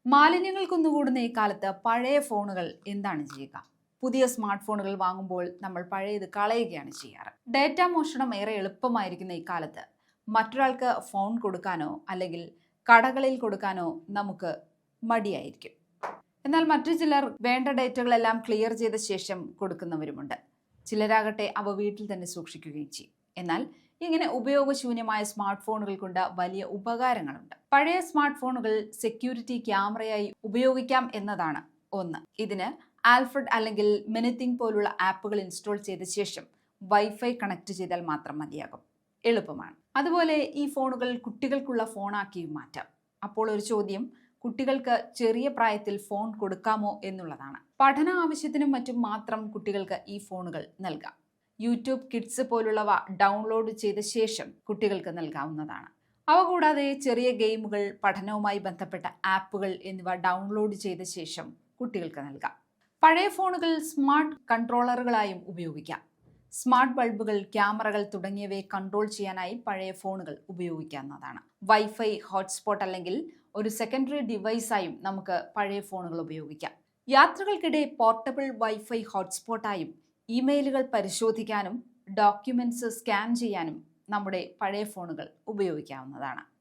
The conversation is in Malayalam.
മാലിന്യങ്ങൾ കുന്നുകൂടുന്ന ഈ കാലത്ത് പഴയ ഫോണുകൾ എന്താണ് ചെയ്യുക? പുതിയ സ്മാർട്ട് ഫോണുകൾ വാങ്ങുമ്പോൾ നമ്മൾ പഴയത് കളയുകയാണ് ചെയ്യാറ്. ഡേറ്റ മോഷണം ഏറെ എളുപ്പമായിരിക്കുന്ന ഈ കാലത്ത് മറ്റൊരാൾക്ക് ഫോൺ കൊടുക്കാനോ അല്ലെങ്കിൽ കടകളിൽ കൊടുക്കാനോ നമുക്ക് മടിയായിരിക്കും. എന്നാൽ മറ്റു ചിലർ വേണ്ട ഡേറ്റകളെല്ലാം ക്ലിയർ ചെയ്ത ശേഷം കൊടുക്കുന്നവരുമുണ്ട്. ചിലരാകട്ടെ അവ വീട്ടിൽ തന്നെ സൂക്ഷിക്കുകയും ചെയ്യും. എന്നാൽ ഇങ്ങനെ ഉപയോഗശൂന്യമായ സ്മാർട്ട് ഫോണുകൾ കൊണ്ട് വലിയ ഉപകാരങ്ങളുണ്ട്. പഴയ സ്മാർട്ട് ഫോണുകൾ സെക്യൂരിറ്റി ക്യാമറയായി ഉപയോഗിക്കാം എന്നതാണ് ഒന്ന്. ഇതിന് ആൽഫ്രഡ് അല്ലെങ്കിൽ മെനിത്തിങ് പോലുള്ള ആപ്പുകൾ ഇൻസ്റ്റാൾ ചെയ്ത ശേഷം വൈഫൈ കണക്ട് ചെയ്താൽ മാത്രം മതിയാകും. എളുപ്പമാണ്. അതുപോലെ ഈ ഫോണുകൾ കുട്ടികൾക്കുള്ള ഫോണാക്കിയും മാറ്റാം. അപ്പോൾ ഒരു ചോദ്യം, കുട്ടികൾക്ക് ചെറിയ പ്രായത്തിൽ ഫോൺ കൊടുക്കാമോ എന്നുള്ളതാണ്. പഠന ആവശ്യത്തിനും മറ്റും മാത്രം കുട്ടികൾക്ക് ഈ ഫോണുകൾ നൽകാം. യൂട്യൂബ് കിഡ്സ് പോലുള്ളവ ഡൗൺലോഡ് ചെയ്ത ശേഷം കുട്ടികൾക്ക് നൽകാവുന്നതാണ്. അവ കൂടാതെ ചെറിയ ഗെയിമുകൾ, പഠനവുമായി ബന്ധപ്പെട്ട ആപ്പുകൾ എന്നിവ ഡൗൺലോഡ് ചെയ്ത ശേഷം കുട്ടികൾക്ക് നൽകാം. പഴയ ഫോണുകൾ സ്മാർട്ട് കൺട്രോളറുകളായും ഉപയോഗിക്കാം. സ്മാർട്ട് ബൾബുകൾ, ക്യാമറകൾ തുടങ്ങിയവയെ കൺട്രോൾ ചെയ്യാനായി പഴയ ഫോണുകൾ ഉപയോഗിക്കാവുന്നതാണ്. വൈഫൈ ഹോട്ട്സ്പോട്ട് അല്ലെങ്കിൽ ഒരു സെക്കൻഡറി ഡിവൈസായും നമുക്ക് പഴയ ഫോണുകൾ ഉപയോഗിക്കാം. യാത്രകൾക്കിടെ പോർട്ടബിൾ വൈഫൈ ഹോട്ട്സ്പോട്ടായും ഇമെയിലുകൾ പരിശോധിക്കാനും ഡോക്യുമെന്റ്സ് സ്കാൻ ചെയ്യാനും നമ്മുടെ പഴയ ഫോണുകൾ ഉപയോഗിക്കാവുന്നതാണ്.